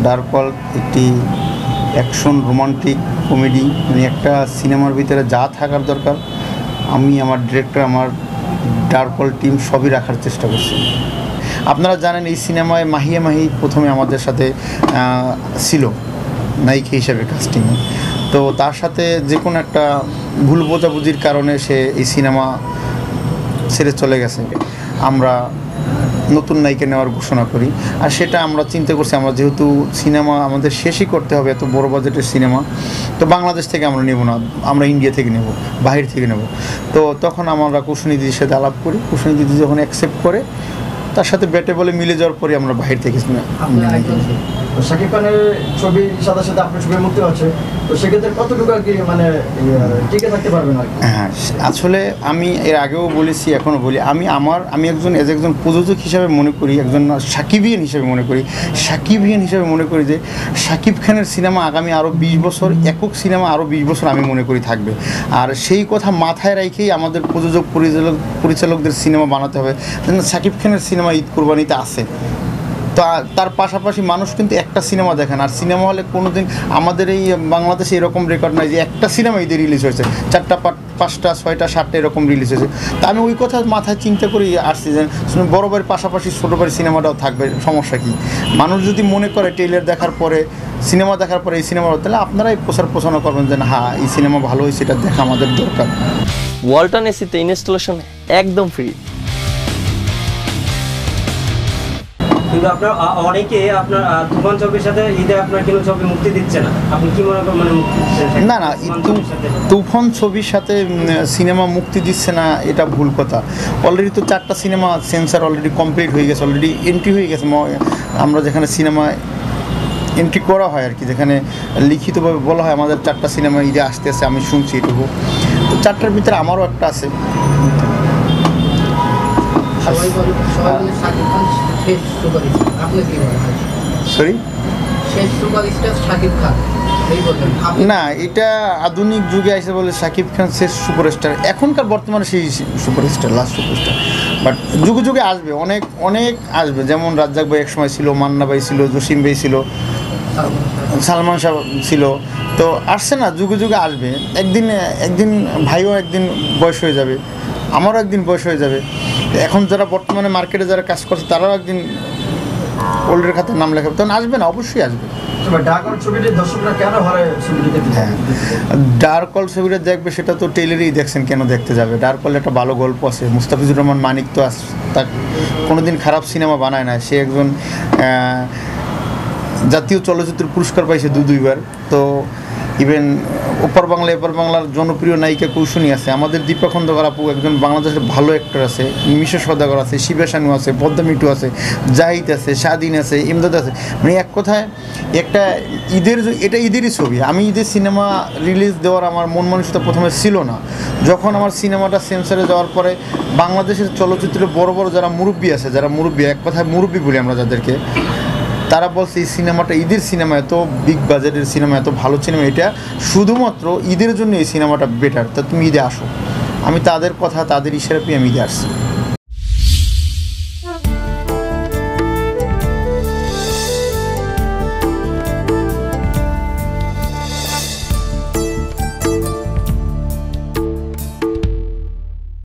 ডার্কল একটি action romantic comedy, মানে একটা সিনেমার ভিতরে যা থাকার দরকার আমি আমার ডিরেক্টর আমার ডার্কল টিম সবই রাখার চেষ্টা করছি। আপনারা জানেন এই সিনেমায় মাহিয়া মাহি প্রথমে আমাদের সাথে ছিল নায়িকা হিসেবে কাস্টিংয়ে, তো তার সাথে যে কোনো একটা ভুল বোঝাবুঝির কারণে সে এই সিনেমা ছেড়ে চলে গেছে। আমরা নতুন নায়িকা নেওয়ার ঘোষণা করি, আর সেটা আমরা চিন্তা করছি আমরা যেহেতু সিনেমা আমাদের শেষই করতে হবে, এত বড় বাজেটের সিনেমা, তো বাংলাদেশ থেকে আমরা নেব না, আমরা ইন্ডিয়া থেকে নেব, বাহির থেকে নেব। তো তখন আমরা কুশনীদির সাথে আলাপ করি, কুশনীদি যখন অ্যাকসেপ্ট করে তার সাথে বেটে বলে মিলে যাওয়ার পরে আমরা বাহির থেকে শাকিব খানের ছবির সাথে সাথে আপনার ছবি মুক্তি হচ্ছে, তো সেক্ষেত্রে কতটুকু আর কি মানে টিকে থাকতে পারবেন আর কি? হ্যাঁ, আসলে আমি এর আগেও বলেছি, এখনও বলি, আমি একজন প্রযোজক হিসাবে মনে করি, একজন সাকিবিয়ান হিসেবে মনে করি, সাকিবিয়ান হিসেবে মনে করি যে শাকিব খানের সিনেমা আগামী আরও 20 বছর, একক সিনেমা আরও 20 বছর আমি মনে করি থাকবে। আর সেই কথা মাথায় রেখেই আমাদের প্রযোজক পরিচালকদের সিনেমা বানাতে হবে। শাকিব খানের সিনেমা ঈদ কুরবানিতে আছে, তো তার পাশাপাশি মানুষ কিন্তু একটা সিনেমা দেখেন, আর সিনেমা হলে কোনো দিন আমাদের এই বাংলাদেশে এরকম রেকর্ড নাই যে একটা সিনেমা ঈদে রিলিজ হয়েছে, 4টা 5টা 6টা 7টা এরকম রিলিজ হয়েছে। তা আমি ওই কথা মাথায় চিন্তা করি আসছি যে বড় বাড়ির পাশাপাশি ছোটো বাড়ির সিনেমাটাও থাকবে, সমস্যা কী? মানুষ যদি মনে করে ট্রেইলার দেখার পরে, সিনেমা দেখার পরে এই সিনেমা, তাহলে আপনারাই প্রচারণা করবেন যে হ্যাঁ এই সিনেমা ভালো হয়েছে, এটা দেখা আমাদের দরকার। ওয়ালটন এসিতে ইনস্টলেশন একদম ফ্রি। কিন্তু আপনার অনেকে আপনার তুফান ছবির সাথে ঈদে আপনার কোনো ছবি মুক্তি দিচ্ছে না, আপনি কি মনে করেন মানে মুক্তি দিচ্ছে না? তুফান ছবির সাথে সিনেমা মুক্তি দিচ্ছে না এটা ভুল কথা। অলরেডি তো 4টা সিনেমা সেন্সার অলরেডি কমপ্লিট হয়ে গেছে, অলরেডি এন্ট্রি হয়ে গেছে। আমরা যেখানে সিনেমা এন্ট্রি করা হয় আর কি, যেখানে লিখিতভাবে বলা হয় আমাদের 4টা সিনেমা ঈদে আসতে আসে, আমি শুনছি এটুকু। তো 4টার ভিতরে আমারও একটা আছে। না, এটা আধুনিক যুগে এসে বলে শাকিব খান শেষ সুপারস্টার, এখনকার বর্তমানে সেই সুপারস্টার, লাস্ট সুপারস্টার। বাট যুগে যুগে আসবে, অনেক অনেক আসবে। যেমন রাজ্জাক ভাই এক সময় ছিল, মান্না ভাই ছিল, জসিম ভাই ছিল, সালমান শাহ ছিল, তো আসছে না, যুগে যুগে আসবে। একদিন ভাইও একদিন বয়স হয়ে যাবে, আমারও একদিন বয়স হয়ে যাবে। এখন যারা বর্তমানে মার্কেটে যারা কাজ করছে তারাও একদিন ওল্ডের খাতে নাম লেখাবে, তখন আসবে না, অবশ্যই আসবে। হ্যাঁ, ডার্কল ছবিটা দেখবে, সেটা তো টেইলারেই দেখছেন, কেন দেখতে যাবে? ডার্কল একটা ভালো গল্প আছে, মুস্তাফিজুর রহমান মানিক তো তা কোনোদিন খারাপ সিনেমা বানায় না। সে একজন জাতীয় চলচ্চিত্র পুরস্কার পাইছে দুইবার। তো ইভেন ওপার বাংলার জনপ্রিয় নায়িকা কৌশনী আছে, আমাদের দীপা খন্দকার আপু একজন বাংলাদেশের ভালো অ্যাক্টর আছে, মিশা সওদাগর আছে, শিবা শানু আছে, পদ্মা মিটু আছে, জাহিদ আছে, স্বাধীন আছে, ইমদাদ আছে। মানে এক কথায় এটা ঈদেরই ছবি। আমি ঈদের সিনেমা রিলিজ দেওয়ার আমার মন মানসিকতা প্রথমে ছিল না। যখন আমার সিনেমাটা সেন্সরে যাওয়ার পরে বাংলাদেশের চলচ্চিত্রে বড় বড় যারা মুরব্বী আছে, এক কথায় মুরব্বী বলি আমরা যাদেরকে, তারা বলছে এই সিনেমাটা ঈদের সিনেমা, এত বিগ বাজেটের সিনেমা, এত ভালো সিনেমা, এটা শুধুমাত্র ঈদের জন্য এই সিনেমাটা বেটার, তা তুমি ঈদে আসো। আমি তাদের কথা, তাদের ইশারা পেয়ে আমি ঈদে আসছি।